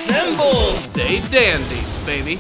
Assemble! Stay dandy, baby.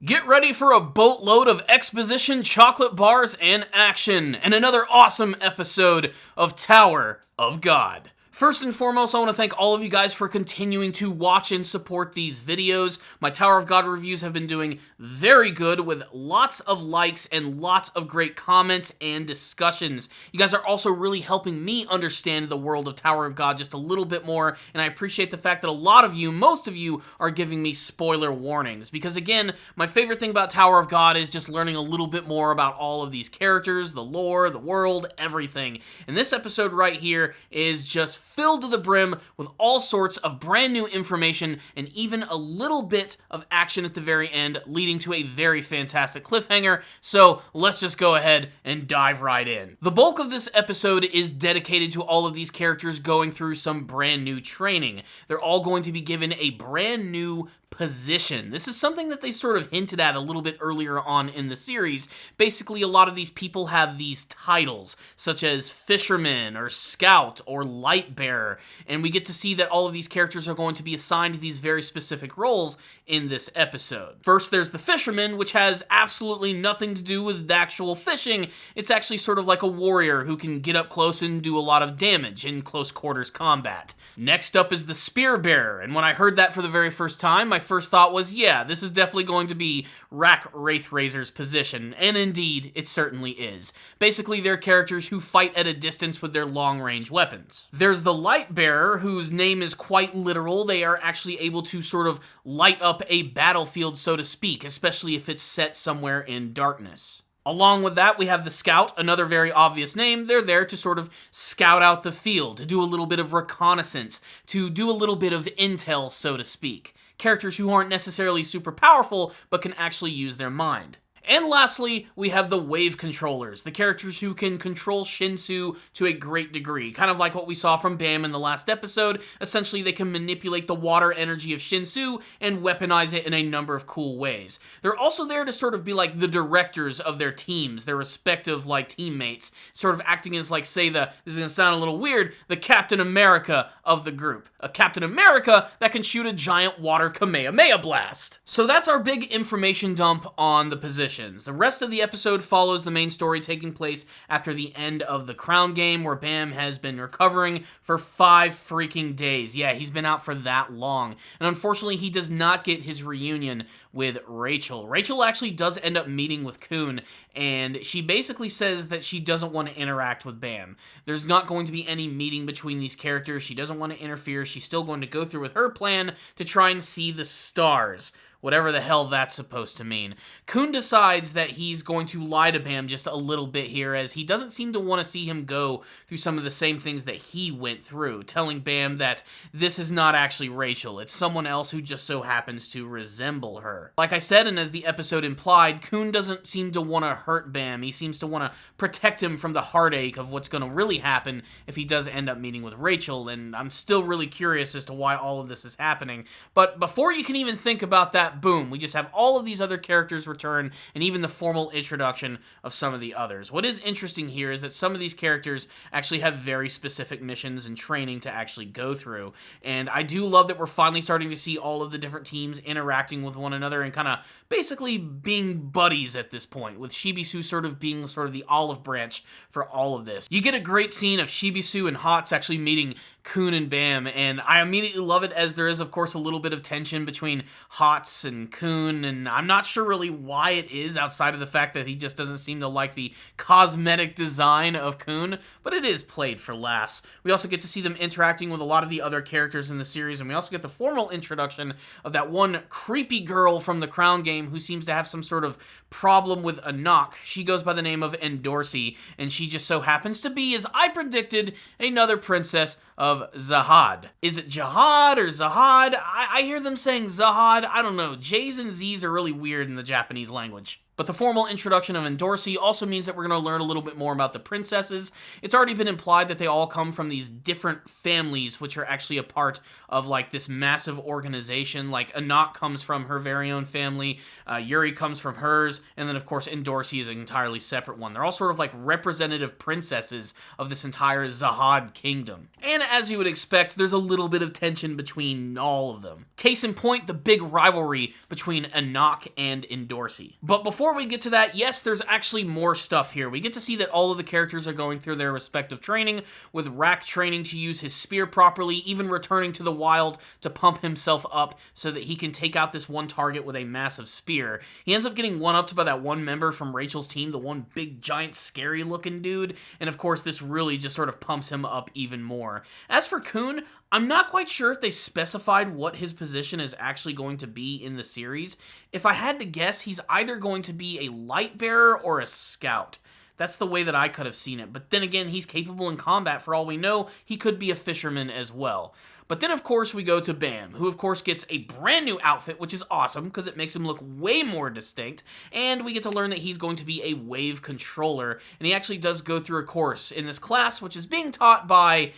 Get ready for a boatload of exposition, chocolate bars, and action, and another awesome episode of Tower of God. First and foremost, I want to thank all of you guys for continuing to watch and support these videos. My Tower of God reviews have been doing very good with lots of likes and lots of great comments and discussions. You guys are also really helping me understand the world of Tower of God just a little bit more, and I appreciate the fact that a lot of you, most of you, are giving me spoiler warnings. Because again, my favorite thing about Tower of God is just learning a little bit more about all of these characters, the lore, the world, everything. And this episode right here is just filled to the brim with all sorts of brand new information and even a little bit of action at the very end, leading to a very fantastic cliffhanger. So let's just go ahead and dive right in. The bulk of this episode is dedicated to all of these characters going through some brand new training. They're all going to be given a brand new position. This is something that they sort of hinted at a little bit earlier on in the series. Basically, a lot of these people have these titles, such as Fisherman, or Scout, or Light Bearer, and we get to see that all of these characters are going to be assigned these very specific roles in this episode. First, there's the Fisherman, which has absolutely nothing to do with actual fishing. It's actually sort of like a warrior who can get up close and do a lot of damage in close quarters combat. Next up is the Spear Bearer, and when I heard that for the very first time, my first thought was, yeah, this is definitely going to be Rack Wraithrazor's position, and indeed, it certainly is. Basically, they're characters who fight at a distance with their long-range weapons. There's the Light Bearer, whose name is quite literal. They are actually able to sort of light up a battlefield, so to speak, especially if it's set somewhere in darkness. Along with that, we have the Scout, another very obvious name. They're there to sort of scout out the field, to do a little bit of reconnaissance, to do a little bit of intel, so to speak. Characters who aren't necessarily super powerful, but can actually use their mind. And lastly, we have the Wave Controllers, the characters who can control Shinsu to a great degree, kind of like what we saw from Bam in the last episode. Essentially, they can manipulate the water energy of Shinsu and weaponize it in a number of cool ways. They're also there to sort of be like the directors of their teams, their respective like teammates, sort of acting as like, say, this is going to sound a little weird, the Captain America of the group. A Captain America that can shoot a giant water Kamehameha blast. So that's our big information dump on the position. The rest of the episode follows the main story taking place after the end of the Crown Game, where Bam has been recovering for 5 freaking days. Yeah, he's been out for that long. And unfortunately, he does not get his reunion with Rachel. Rachel actually does end up meeting with Khun, and she basically says that she doesn't want to interact with Bam. There's not going to be any meeting between these characters. She doesn't want to interfere. She's still going to go through with her plan to try and see the stars. Whatever the hell that's supposed to mean. Khun decides that he's going to lie to Bam just a little bit here, as he doesn't seem to want to see him go through some of the same things that he went through, telling Bam that this is not actually Rachel, it's someone else who just so happens to resemble her. Like I said, and as the episode implied, Khun doesn't seem to want to hurt Bam. He seems to want to protect him from the heartache of what's going to really happen if he does end up meeting with Rachel, and I'm still really curious as to why all of this is happening. But before you can even think about that, boom, we just have all of these other characters return, and even the formal introduction of some of the others. What is interesting here is that some of these characters actually have very specific missions and training to actually go through, and I do love that we're finally starting to see all of the different teams interacting with one another and kind of basically being buddies at this point, with Shibisu sort of being sort of the olive branch for all of this. You get a great scene of Shibisu and Hots actually meeting Khun and Bam, and I immediately love it, as there is of course a little bit of tension between Hots and Khun, and I'm not sure really why it is, outside of the fact that he just doesn't seem to like the cosmetic design of Khun, but it is played for laughs. We also get to see them interacting with a lot of the other characters in the series, and we also get the formal introduction of that one creepy girl from the Crown Game who seems to have some sort of problem with Anak. She goes by the name of Endorsi, and she just so happens to be, as I predicted, another princess of Zahad. Is it Jihad or Zahad? I hear them saying Zahad. I don't know. J's and Z's are really weird in the Japanese language. But the formal introduction of Endorsi also means that we're going to learn a little bit more about the princesses. It's already been implied that they all come from these different families, which are actually a part of like this massive organization. Like Anak comes from her very own family, Yuri comes from hers, and then of course Endorsi is an entirely separate one. They're all sort of like representative princesses of this entire Zahad kingdom. And as you would expect, there's a little bit of tension between all of them. Case in point, the big rivalry between Anak and Endorsi. But before we get to that, yes, there's actually more stuff here. We get to see that all of the characters are going through their respective training, with Rack training to use his spear properly, even returning to the wild to pump himself up so that he can take out this one target with a massive spear. He ends up getting one-upped by that one member from Rachel's team, the one big, giant, scary-looking dude, and of course, this really just sort of pumps him up even more. As for Kun, I'm not quite sure if they specified what his position is actually going to be in the series. If I had to guess, he's either going to be a light bearer or a scout. That's the way that I could have seen it. But then again, he's capable in combat. For all we know, he could be a fisherman as well. But then, of course, we go to Bam, who, of course, gets a brand new outfit, which is awesome because it makes him look way more distinct. And we get to learn that he's going to be a wave controller. And he actually does go through a course in this class, which is being taught by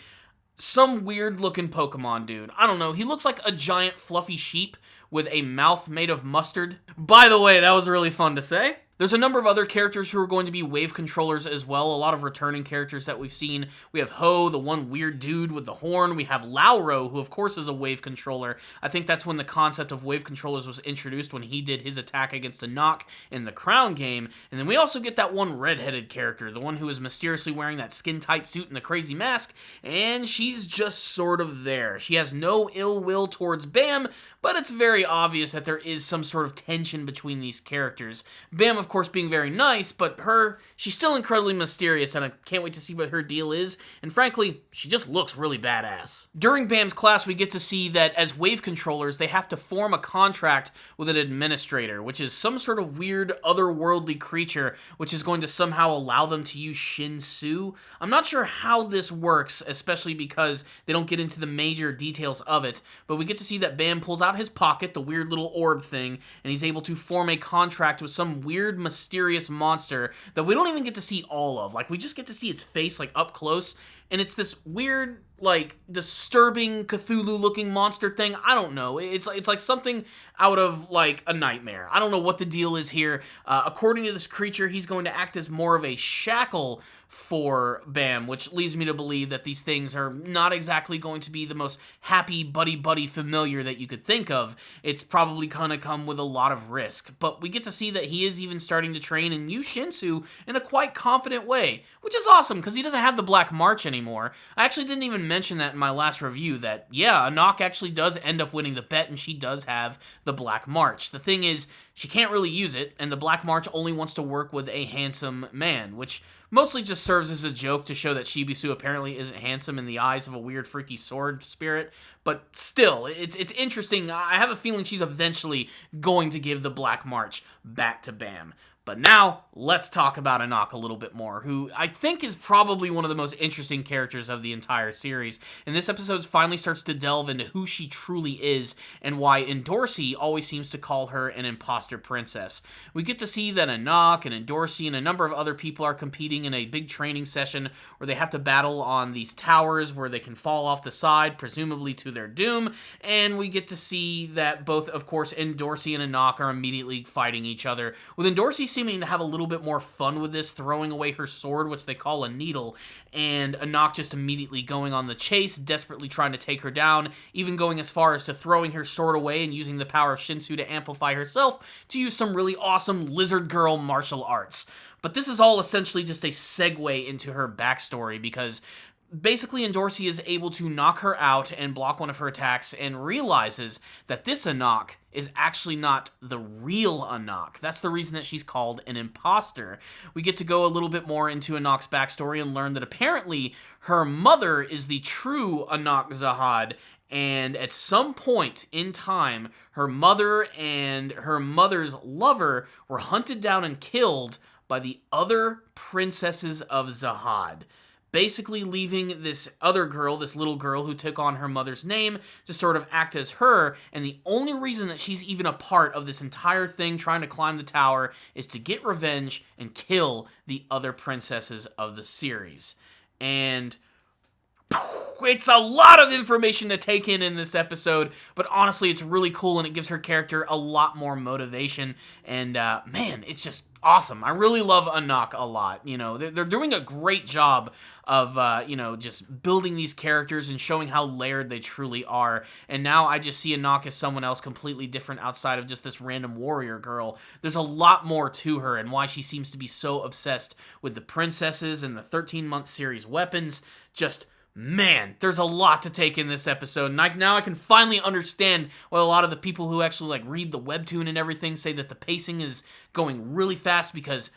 some weird-looking Pokemon dude. I don't know. He looks like a giant fluffy sheep with a mouth made of mustard. By the way, that was really fun to say. There's a number of other characters who are going to be wave controllers as well, a lot of returning characters that we've seen. We have Ho, the one weird dude with the horn. We have Lauro, who of course is a wave controller. I think that's when the concept of wave controllers was introduced, when he did his attack against Anak in the Crown game. And then we also get that one redheaded character, the one who is mysteriously wearing that skin-tight suit and the crazy mask, and she's just sort of there. She has no ill will towards Bam, but it's very obvious that there is some sort of tension between these characters. Bam, of course, being very nice, but she's still incredibly mysterious, and I can't wait to see what her deal is, and frankly, she just looks really badass. During Bam's class, we get to see that as wave controllers, they have to form a contract with an administrator, which is some sort of weird otherworldly creature, which is going to somehow allow them to use Shinsu. I'm not sure how this works, especially because they don't get into the major details of it, but we get to see that Bam pulls out his pocket, the weird little orb thing, and he's able to form a contract with some weird, mysterious monster that we don't even get to see all of. Like, we just get to see its face, like, up close, and it's this weird, like, disturbing Cthulhu-looking monster thing. I don't know. It's like something out of, like, a nightmare. I don't know what the deal is here. According to this creature, he's going to act as more of a shackle for Bam, which leads me to believe that these things are not exactly going to be the most happy, buddy-buddy familiar that you could think of. It's probably gonna come with a lot of risk. But we get to see that he is even starting to train and use Shinsu in a quite confident way, which is awesome, because he doesn't have the Black March anymore. I actually didn't even mention that in my last review, that, yeah, Anak actually does end up winning the bet, and she does have the Black March. The thing is, she can't really use it, and the Black March only wants to work with a handsome man, which mostly just serves as a joke to show that Shibisu apparently isn't handsome in the eyes of a weird freaky sword spirit, but still, it's interesting. I have a feeling she's eventually going to give the Black March back to Bam. But now, let's talk about Anak a little bit more, who I think is probably one of the most interesting characters of the entire series. And this episode finally starts to delve into who she truly is and why Endorsi always seems to call her an imposter princess. We get to see that Anak and Endorsi and a number of other people are competing in a big training session where they have to battle on these towers where they can fall off the side, presumably to their doom. And we get to see that both, of course, Endorsi and Anak are immediately fighting each other, with Endorsi seeming to have a little bit more fun with this, throwing away her sword, which they call a needle, and Anak just immediately going on the chase, desperately trying to take her down, even going as far as to throwing her sword away and using the power of Shinsu to amplify herself to use some really awesome lizard girl martial arts. But this is all essentially just a segue into her backstory, because basically, Endorsi is able to knock her out and block one of her attacks, and realizes that this Anak is actually not the real Anak. That's the reason that she's called an imposter. We get to go a little bit more into Anak's backstory and learn that apparently her mother is the true Anak Zahad, and at some point in time, her mother and her mother's lover were hunted down and killed by the other princesses of Zahad. basically leaving this other girl, this little girl who took on her mother's name, to sort of act as her, and the only reason that she's even a part of this entire thing trying to climb the tower is to get revenge and kill the other princesses of the series. And it's a lot of information to take in this episode, but honestly, it's really cool, and it gives her character a lot more motivation, and man, it's just awesome. I really love Anak a lot. You know, they're doing a great job of, you know, just building these characters and showing how layered they truly are, and now I just see Anak as someone else completely different outside of just this random warrior girl. There's a lot more to her, and why she seems to be so obsessed with the princesses and the 13-month series weapons. Just man, there's a lot to take in this episode, and now I can finally understand why a lot of the people who actually like read the webtoon and everything say that the pacing is going really fast, because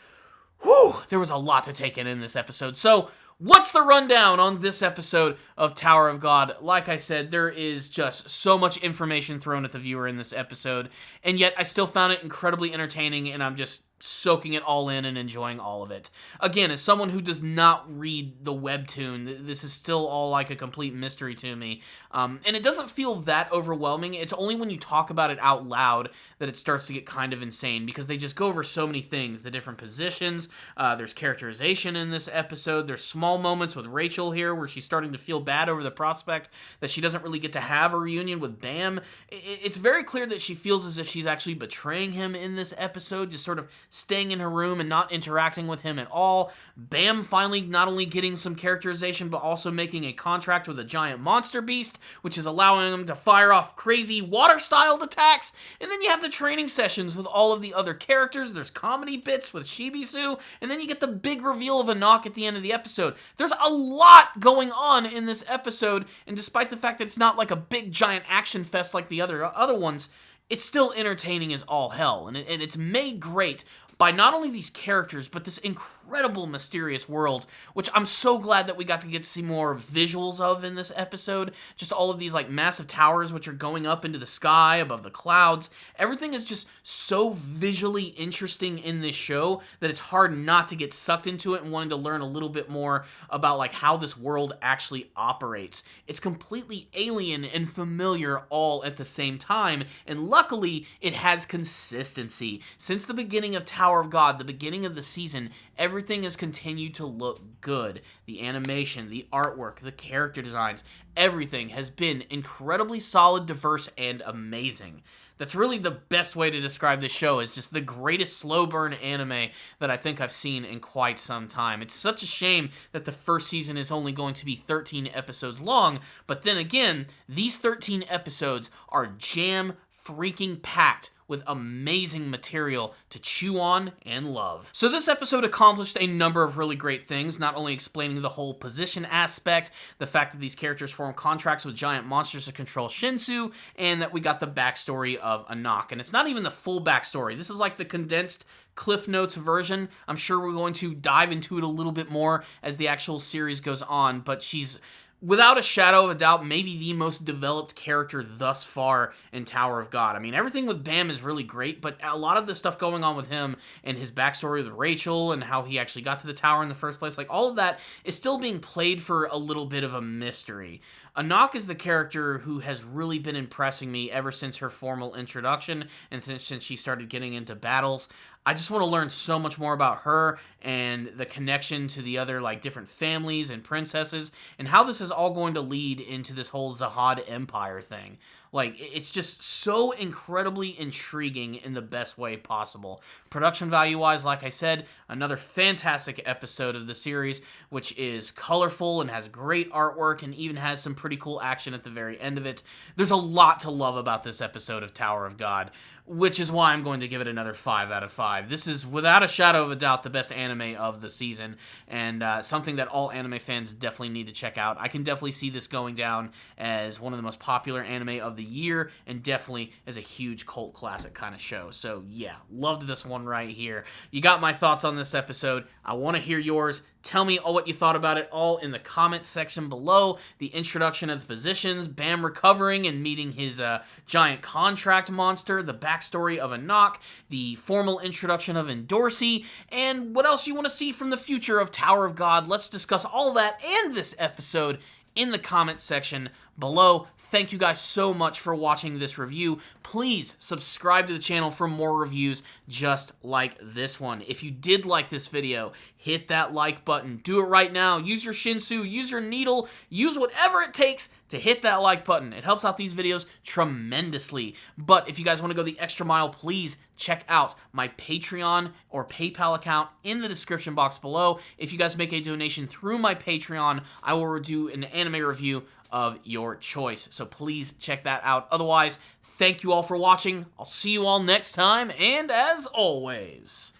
there was a lot to take in this episode. So, what's the rundown on this episode of Tower of God? Like I said, there is just so much information thrown at the viewer in this episode, and yet I still found it incredibly entertaining, and I'm just soaking it all in and enjoying all of it. Again, as someone who does not read the webtoon, this is still all like a complete mystery to me. And it doesn't feel that overwhelming. It's only when you talk about it out loud that it starts to get kind of insane, because they just go over so many things. The different positions, there's characterization in this episode, there's small moments with Rachel here where she's starting to feel bad over the prospect that she doesn't really get to have a reunion with Bam. It's very clear that she feels as if she's actually betraying him in this episode, just sort of staying in her room and not interacting with him at all. Bam finally not only getting some characterization, but also making a contract with a giant monster beast, which is allowing him to fire off crazy water-styled attacks. And then you have the training sessions with all of the other characters. There's comedy bits with Shibisu, and then you get the big reveal of Anak at the end of the episode. There's a lot going on in this episode, and despite the fact that it's not like a big giant action fest like the other ones, it's still entertaining as all hell, and it's made great by not only these characters, but this incredible mysterious world, which I'm so glad that we got to see more visuals of in this episode. Just all of these like massive towers which are going up into the sky above the clouds. Everything is just so visually interesting in this show that it's hard not to get sucked into it and wanting to learn a little bit more about like how this world actually operates. It's completely alien and familiar all at the same time, and luckily it has consistency. Since the beginning of Tower of God, the beginning of the season, everything has continued to look good. The animation, the artwork, the character designs, everything has been incredibly solid, diverse, and amazing. That's really the best way to describe this show, is just the greatest slow burn anime that I think I've seen in quite some time. It's such a shame that the first season is only going to be 13 episodes long, but then again, these 13 episodes are jam-freaking-packed with amazing material to chew on and love. So this episode accomplished a number of really great things, not only explaining the whole position aspect, the fact that these characters form contracts with giant monsters to control Shinsu, and that we got the backstory of Anak. And it's not even the full backstory. This is like the condensed Cliff Notes version. I'm sure we're going to dive into it a little bit more as the actual series goes on, but she's without a shadow of a doubt, maybe the most developed character thus far in Tower of God. I mean, everything with Bam is really great, but a lot of the stuff going on with him and his backstory with Rachel and how he actually got to the tower in the first place, like all of that is still being played for a little bit of a mystery. Anak is the character who has really been impressing me ever since her formal introduction and since she started getting into battles. I just want to learn so much more about her and the connection to the other like different families and princesses and how this is all going to lead into this whole Zahad Empire thing. Like, it's just so incredibly intriguing in the best way possible. Production value-wise, like I said, another fantastic episode of the series, which is colorful and has great artwork and even has some pretty cool action at the very end of it. There's a lot to love about this episode of Tower of God, which is why I'm going to give it another 5 out of 5. This is, without a shadow of a doubt, the best anime of the season, and something that all anime fans definitely need to check out. I can definitely see this going down as one of the most popular anime of the year, and definitely is a huge cult classic kind of show. So yeah, loved this one right here. You got my thoughts on this episode. I want to hear yours. Tell me what you thought about it all in the comments section below. The introduction of the positions, Bam recovering and meeting his giant contract monster, the backstory of Anak, the formal introduction of Endorsi, and what else you want to see from the future of Tower of God. Let's discuss all that and this episode in the comments section below. Thank you guys so much for watching this review. Please subscribe to the channel for more reviews just like this one. If you did like this video, hit that like button. Do it right now. Use your Shinsu, use your needle, use whatever it takes to hit that like button. It helps out these videos tremendously. But if you guys want to go the extra mile, please check out my Patreon or PayPal account in the description box below. If you guys make a donation through my Patreon, I will do an anime review of your choice. So please check that out. Otherwise, thank you all for watching. I'll see you all next time. And as always,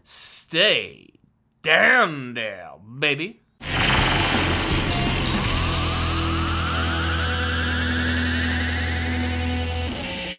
stay down there, baby.